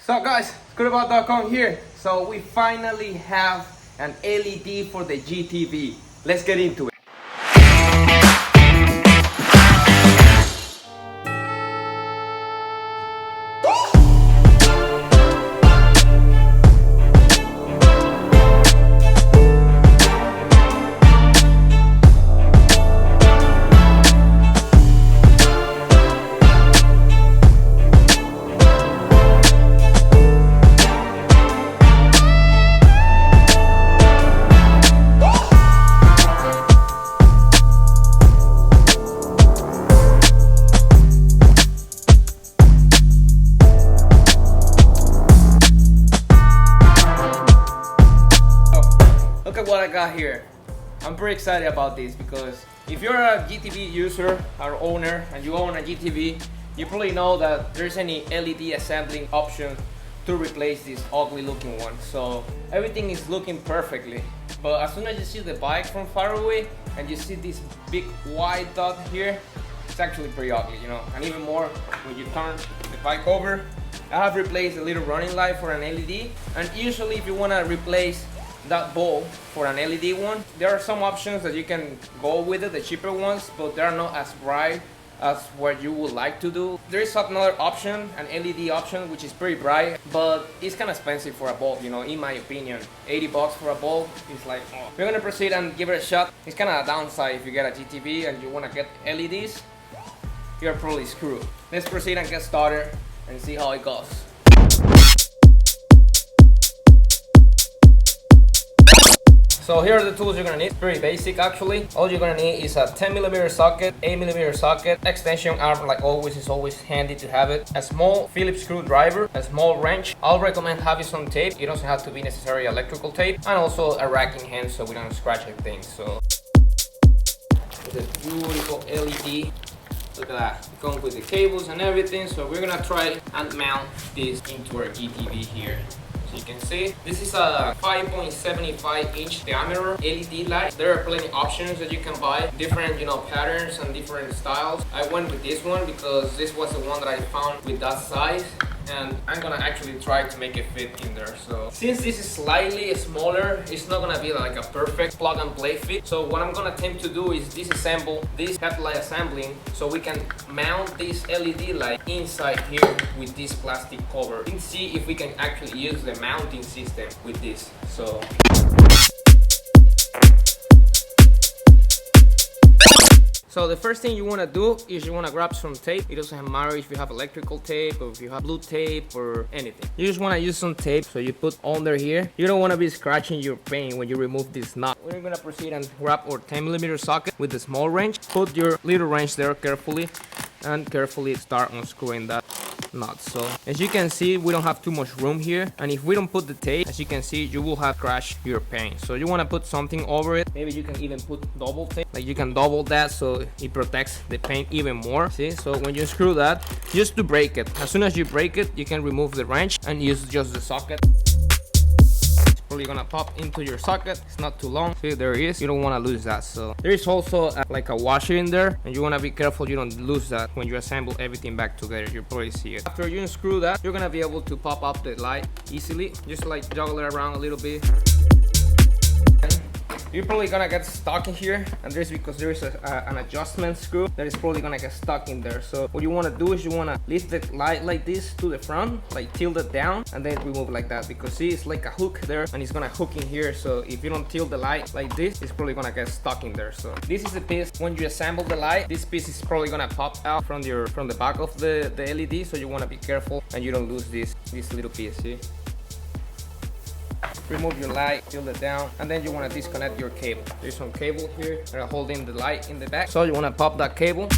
So guys, screwball.com here. So we finally have an LED for the GTV. Let's get into it. Look at what I got here. I'm pretty excited about this because if you're a GTV user or owner and you own a GTV, you probably know that there's any LED assembling option to replace this ugly looking one. So everything is looking perfectly. But as soon as you see the bike from far away and you see this big white dot here, it's actually pretty ugly, you know. And even more when you turn the bike over. I have replaced a little running light for an LED, and usually if you want to replace that bulb for an LED one, there are some options that you can go with it, the cheaper ones, but they're not as bright as what you would like to do. There is another option, an LED option, which is pretty bright, but it's kind of expensive for a bulb, you know, in my opinion. 80 bucks for a bulb is like, oh. We're gonna proceed and give it a shot. It's kind of a downside if you get a GTV and you want to get LEDs, you're probably screwed. Let's proceed and get started and see how it goes. So here are the tools you're gonna need. Pretty basic actually. All you're gonna need is a 10mm socket, 8mm socket, extension arm like always is always handy to have it, a small Phillips screwdriver, a small wrench. I'll recommend having some tape. It doesn't have to be necessarily electrical tape, and also a racking hand so we don't scratch anything. So it's a beautiful LED. Look at that. It comes with the cables and everything. So we're gonna try and mount this into our GTV here. You can see this is a 5.75 inch diameter LED light. There are plenty of options that you can buy, different patterns and different styles. I went with this one because this was the one that I found with that size, and I'm gonna actually try to make it fit in there. So since this is slightly smaller, it's not gonna be like a perfect plug and play fit. So what I'm gonna attempt to do is disassemble this headlight assembling so we can mount this LED light inside here with this plastic cover and see if we can actually use the mounting system with this. So the first thing you want to do is you want to grab some tape. It doesn't matter if you have electrical tape or if you have blue tape or anything. You just want to use some tape, so you put under here. You don't want to be scratching your paint when you remove this knot. We're going to proceed and grab our 10mm socket with the small wrench. Put your little wrench there carefully and carefully start unscrewing that knot. So as you can see, we don't have too much room here, and if we don't put the tape, as you can see, you will have crashed your paint. So you want to put something over it. Maybe you can even put double tape, like you can double that so it protects the paint even more. See, so when you screw that, just to break it, as soon as you break it, you can remove the wrench and use just the socket. You're gonna pop into your socket. It's not too long. See, there it is. You don't want to lose that. So there is also like a washer in there, and you want to be careful you don't lose that when you assemble everything back together. You'll probably see it. After you unscrew that, you're gonna be able to pop up the light easily. Just like juggle it around a little bit. You're probably gonna get stuck in here, and there's because there is an adjustment screw that is probably gonna get stuck in there. So what you want to do is you want to lift the light like this to the front, like tilt it down, and then remove it like that, because see, it's like a hook there and it's gonna hook in here. So if you don't tilt the light like this, it's probably gonna get stuck in there. So this is the piece. When you assemble the light, this piece is probably gonna pop out from the back of the LED, so you want to be careful and you don't lose this little piece. See, remove your light, tilt it down, and then you want to disconnect your cable. There's some cable here that are holding the light in the back, so you want to pop that cable,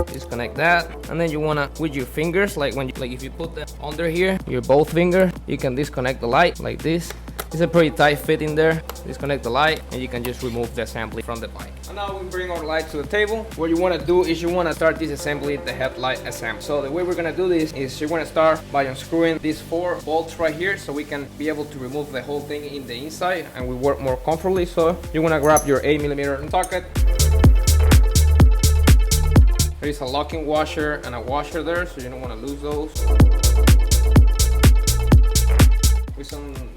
disconnect that, and then you want to with your fingers, like if you put them under here, your both finger, you can disconnect the light like this. It's a pretty tight fit in there. Disconnect the light and you can just remove the assembly from the bike. And now we bring our light to the table. What you want to do is you want to start disassembling the headlight assembly. So the way we're going to do this is you want to start by unscrewing these 4 bolts right here so we can be able to remove the whole thing in the inside and we work more comfortably. So you want to grab your 8mm socket. There is a locking washer and a washer there, so you don't want to lose those.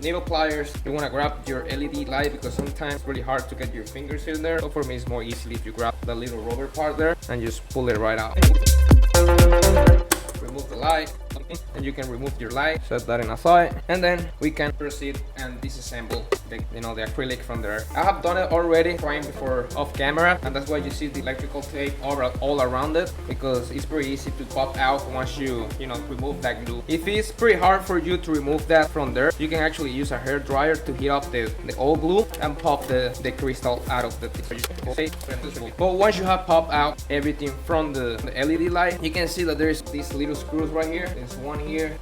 needle pliers, you want to grab your LED light because sometimes it's really hard to get your fingers in there. So for me, it's more easily if you grab the little rubber part there and just pull it right out. Remove the light, and you can remove your light, set that in aside, and then we can proceed and disassemble the acrylic from there. I have done it already, trying before off camera, and that's why you see the electrical tape all around it, because it's pretty easy to pop out once you remove that glue. If it's pretty hard for you to remove that from there, you can actually use a hair dryer to heat up the old glue and pop the crystal out of the thing. But once you have popped out everything from the LED light, you can see that there's these little screws right here. There's one here,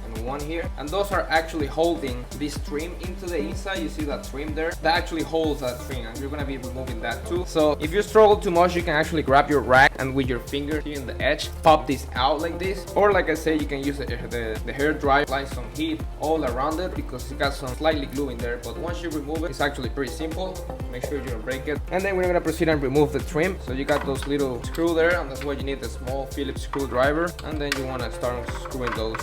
and one here, and those are actually holding this trim into the inside. You see that trim there? That actually holds that trim, and you're gonna be removing that too. So if you struggle too much, you can actually grab your rack and with your finger here in the edge, pop this out like this. Or like I say, you can use the hair dryer, apply some heat all around it because it got some slightly glue in there. But once you remove it, it's actually pretty simple. Make sure you don't break it. And then we're gonna proceed and remove the trim. So you got those little screw there, and that's why you need the small Phillips screwdriver. And then you wanna start screwing those.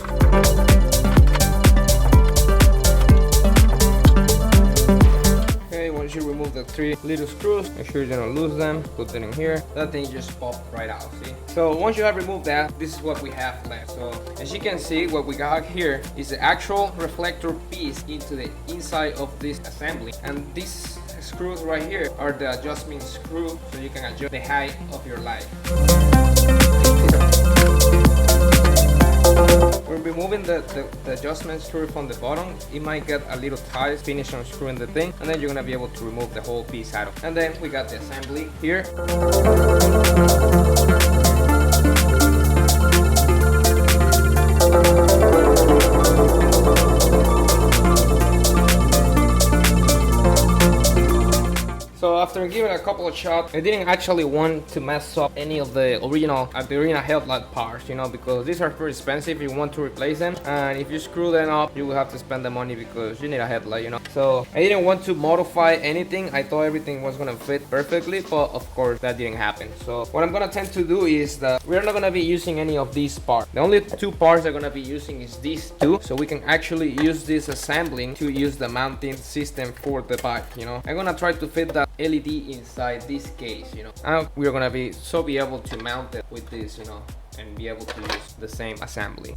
Okay, once you remove the 3 little screws, make sure you don't lose them. Put them in here. That thing just popped right out, see? So once you have removed that, this is what we have left. So as you can see, what we got here is the actual reflector piece into the inside of this assembly. And these screws right here are the adjustment screw, so you can adjust the height of your light. When removing the adjustment screw from the bottom, it might get a little tight. Finish unscrewing the thing, and then you're gonna be able to remove the whole piece out of it. And then we got the assembly here. So after giving it a couple of shots, I didn't actually want to mess up any of the original headlight parts, because these are pretty expensive if you want to replace them. And if you screw them up, you will have to spend the money because you need a headlight, So I didn't want to modify anything. I thought everything was gonna fit perfectly, but of course that didn't happen. So what I'm gonna tend to do is that we're not gonna be using any of these parts. The only 2 parts I'm gonna be using is these 2, so we can actually use this assembling to use the mounting system for the bike. I'm gonna try to fit that LED inside this case, and we're gonna be able to mount it with this, and be able to use the same assembly.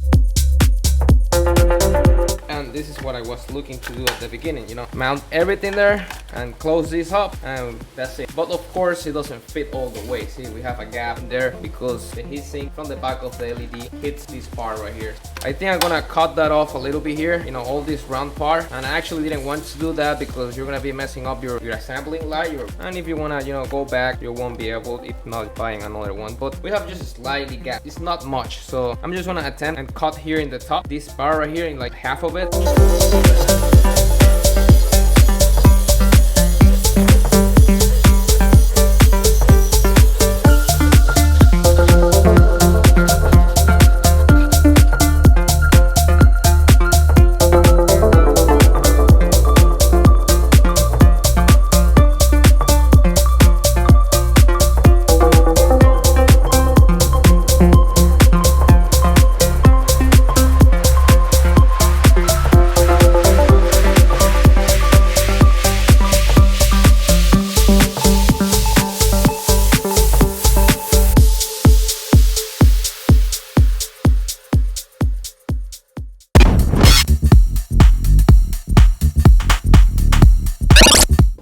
And this is what I was looking to do at the beginning, mount everything there and close this up, and that's it. But of course it doesn't fit all the way. See, we have a gap there because the heatsink from the back of the LED hits this part right here. I think I'm gonna cut that off a little bit here, all this round part. And I actually didn't want to do that because you're gonna be messing up your assembling light, and if you wanna go back, you won't be able, if not buying another one. But we have just a slightly gap. It's not much, so I'm just gonna attempt and cut here in the top, this bar right here, in like half of it.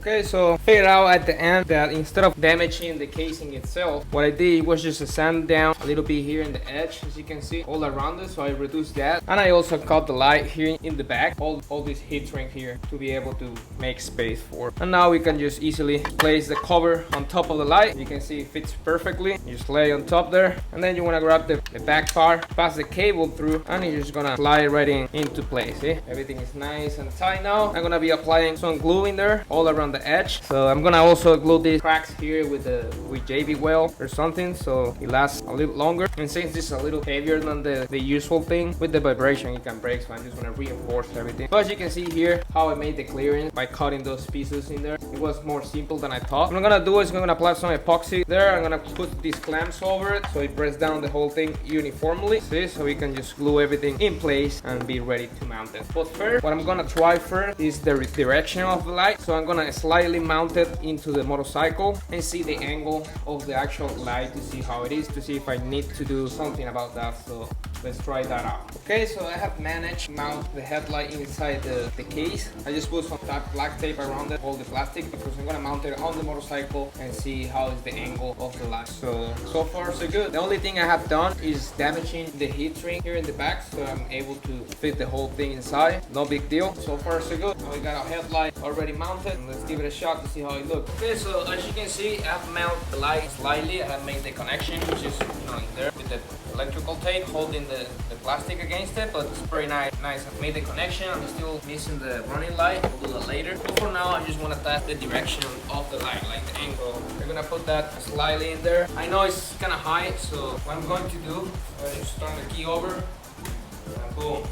Okay, so figured out at the end that instead of damaging the casing itself, what I did was just sand down a little bit here in the edge, as you can see, all around it. So I reduced that, and I also cut the light here in the back, all this heat shrink here to be able to make space for. And now we can just easily place the cover on top of the light. You can see it fits perfectly. You just lay on top there, and then you want to grab the back part, pass the cable through, and you're just gonna slide right into place. See, everything is nice and tight now. I'm gonna be applying some glue in there all around the edge. So I'm gonna also glue these cracks here with JB weld or something, so it lasts a little longer. And since this is a little heavier than the usual thing, with the vibration it can break, so I'm just gonna reinforce everything. But as you can see here, how I made the clearance by cutting those pieces in there. It was more simple than I thought. What I'm gonna do is I'm gonna apply some epoxy there. I'm gonna put these clamps over it so it presses down the whole thing uniformly. See, so we can just glue everything in place and be ready to mount it. But first, what I'm gonna try first is the direction of the light. So I'm gonna slightly mount it into the motorcycle and see the angle of the actual light to see how it is, to see if I need to do something about that. So let's try that out. Okay, so I have managed to mount the headlight inside the case. I just put some black tape around it, all the plastic, because I'm gonna mount it on the motorcycle and see how is the angle of the light. So far so good. The only thing I have done is damaging the heat shrink here in the back, so I'm able to fit the whole thing inside. No big deal. So far so good. Now we got our headlight already mounted, and let's give it a shot to see how it looks. Okay, so as you can see, I've mounted the light slightly. I have made the connection, which is in there with the electrical tape holding the plastic against it, but it's pretty nice. I've made the connection. I'm still missing the running light. We'll do that later. But for now, I just want to test the direction of the light, like the angle. We're gonna put that slightly in there. I know it's kind of high, so what I'm going to do is just turn the key over and boom.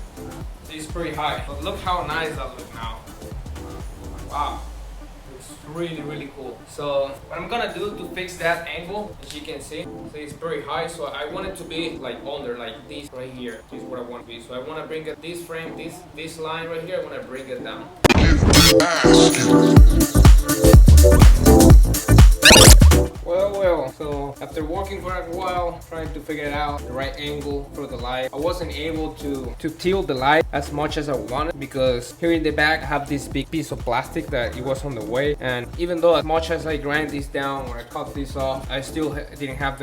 It's pretty high, but look how nice that looks now. Wow. Really cool. So what I'm gonna do to fix that angle, as you can see it's pretty high, so I want it to be like under, like this right here. This is what I want to be. So I want to bring it, this frame, this line right here, I want to bring it down. Well, so after working for a while, trying to figure out the right angle for the light, I wasn't able to tilt the light as much as I wanted, because here in the back I have this big piece of plastic that it was on the way, and even though as much as I grind this down or I cut this off, I still didn't have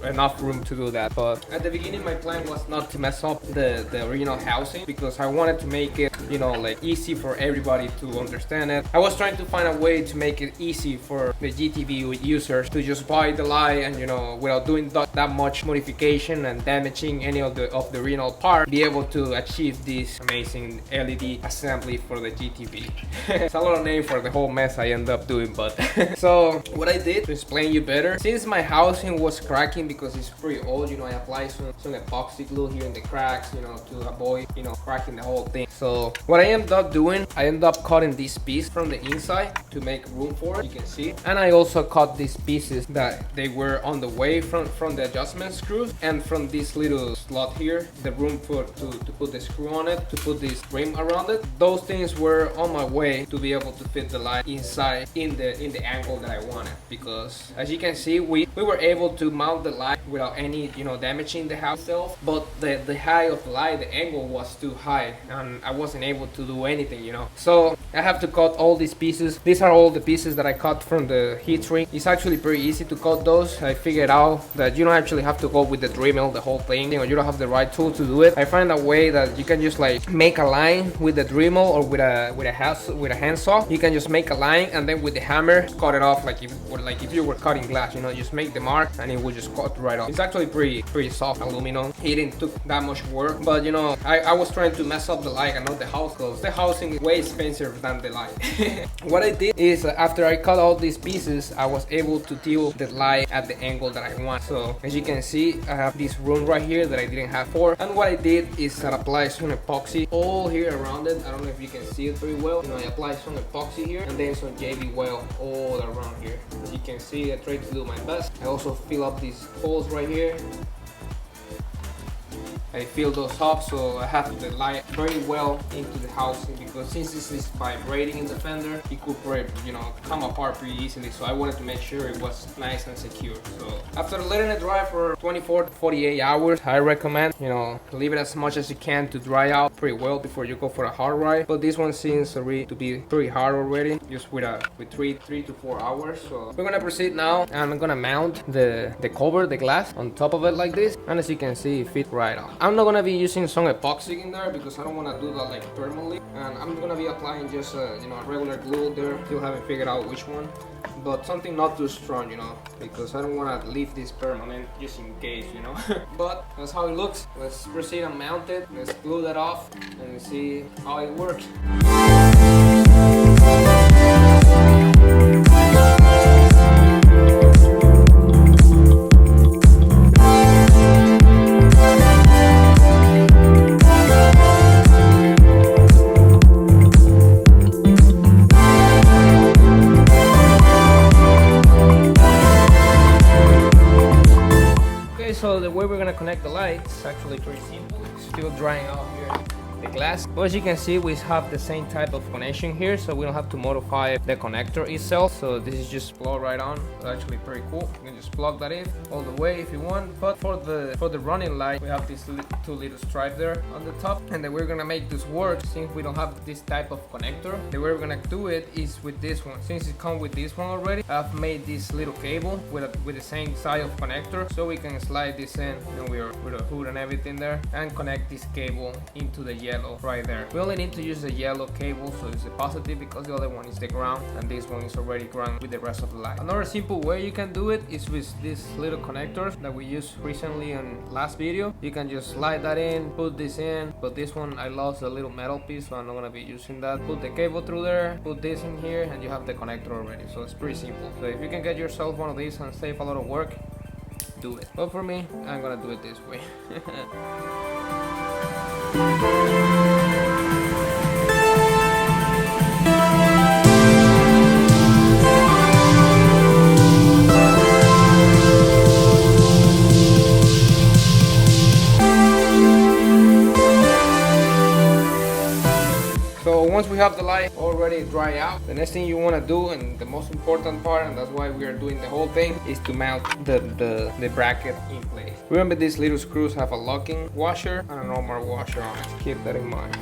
enough room to do that. But at the beginning my plan was not to mess up the original housing, because I wanted to make it, you know, like easy for everybody to understand it. I was trying to find a way to make it easy for the GTV users to just buy the light and, you know, without doing that much modification and damaging any of the original part, be able to achieve this amazing LED assembly for the GTV. It's a lot of name for the whole mess I end up doing, but so what I did to explain you better, since my housing was cracking because it's pretty old, you know, I applied some epoxy glue here in the cracks, you know, to avoid, you know, cracking the whole thing. So what I ended up doing, I ended up cutting this piece from the inside to make room for it, you can see, and I also cut these pieces that they were on the way from the adjustment screws, and from this little slot here, the room to put the screw on it, to put this rim around it. Those things were on my way to be able to fit the light inside in the angle that I wanted, because as you can see, we were able to mount the light without any, you know, damaging the house itself, but the height of the light, the angle was too high, and I wasn't able to do anything, you know. So I have to cut all these pieces. These are all the pieces that I cut from the heat shrink. It's actually pretty easy to cut those. I figured out that you don't actually have to go with the Dremel the whole thing, you know, you don't have the right tool to do it. I find a way that you can just like make a line with the Dremel or with a handsaw. You can just make a line and then with the hammer cut it off, like if you were cutting glass, you know, just make the mark and it will just cut right off. It's actually pretty soft aluminum. It didn't took that much work, but you know, I was trying to mess up the light and not the house, because the housing is way expensive than the light. What I did is after I cut all these pieces, I was able to tilt the light at the angle that I want. So as you can see, I have this room right here that I didn't have before, and what I did is I applied some epoxy all here around it. I don't know if you can see it very well. You know, I applied some epoxy here and then some JB weld all around here. As you can see, I tried to do my best. I also fill up these holes right here. I fill those up so I have the light very well into the housing, because since this is vibrating in the fender, it could, you know, come apart pretty easily. So I wanted to make sure it was nice and secure. So after letting it dry for 24 to 48 hours, I recommend, you know, leave it as much as you can to dry out pretty well before you go for a hard ride. But this one seems to be pretty hard already, just with 3 to 4 hours. So we're gonna proceed now, and I'm gonna mount the cover, the glass, on top of it like this, and as you can see, it fits right off. I'm not gonna be using some epoxy in there because I don't want to do that like permanently, and I'm gonna be applying just you know, regular glue there. Still haven't figured out which one, but something not too strong, you know, because I don't want to leave this permanent just in case, you know. But that's how it looks. Let's proceed and mount it. Let's glue that off and see how it works. So the way we're gonna connect the light light. It's actually pretty simple. Still drying out here the glass. But as you can see, we have the same type of connection here, so we don't have to modify the connector itself. So this is just plug right on. It's actually pretty cool. You can just plug that in all the way if you want. But for the running light, we have this 2 little stripe there on the top, and then we're gonna make this work. Since we don't have this type of connector, the way we're gonna do it is with this one. Since it comes with this one already, I've made this little cable with the same size of connector, so we can slide this in, and with a hood and everything there, and connect this cable into the yellow right there. We only need to use the yellow cable, so it's a positive, because the other one is the ground, and this one is already ground with the rest of the light. Another simple way you can do it is with these little connectors that we used recently on last video. You can just slide that in, put this in, but this one I lost a little metal piece, so I'm not gonna be using that. Put the cable through there, put this in here, and you have the connector already. So it's pretty simple. So if you can get yourself one of these and save a lot of work, do it. But for me, I'm gonna do it this way. So once we have the light already dry out, the next thing you want to do, and the most important part, and that's why we are doing the whole thing, is to mount the bracket in place. Remember, these little screws have a locking washer and a normal washer on it. Keep that in mind.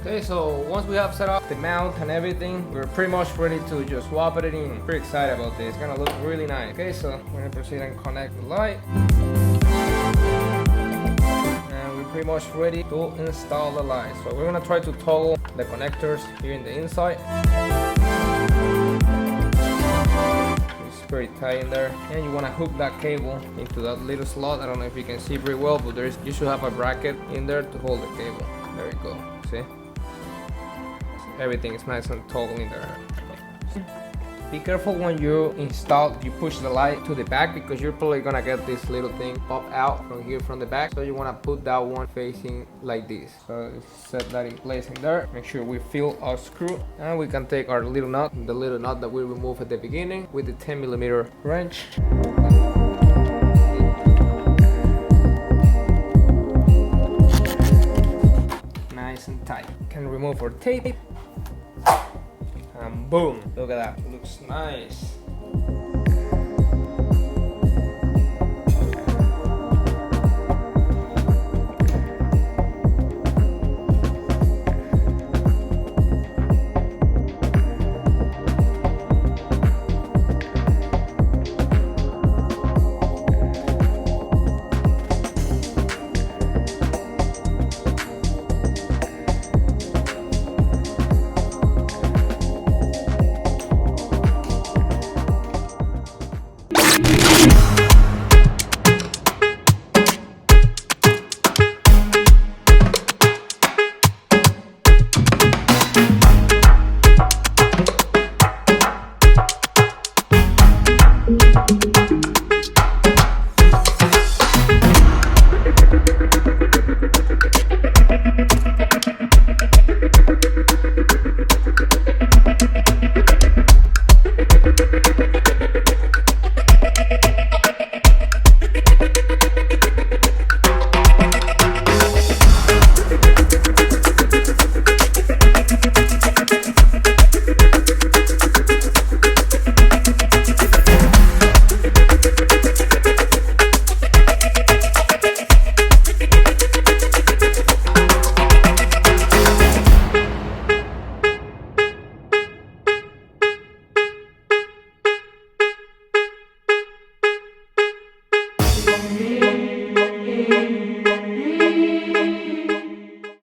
Okay, so once we have set up the mount and everything, we're pretty much ready to just swap it in. Pretty excited about this. It's gonna look really nice. Okay, so we're gonna proceed and connect the light. Pretty much ready to install the light. So we're gonna try to toggle the connectors here in the inside. It's pretty tight in there, and you wanna hook that cable into that little slot. I don't know if you can see very well, but you should have a bracket in there to hold the cable. There you go. See? Everything is nice and toggle in there. Be careful when you push the light to the back, because you're probably gonna get this little thing pop out from here from the back. So you wanna put that one facing like this. So set that in place in there. Make sure we fill our screw, and we can take our little nut, the little nut that we removed at the beginning, with the 10mm wrench. Nice and tight. Can remove our tape. And boom, look at that, looks nice.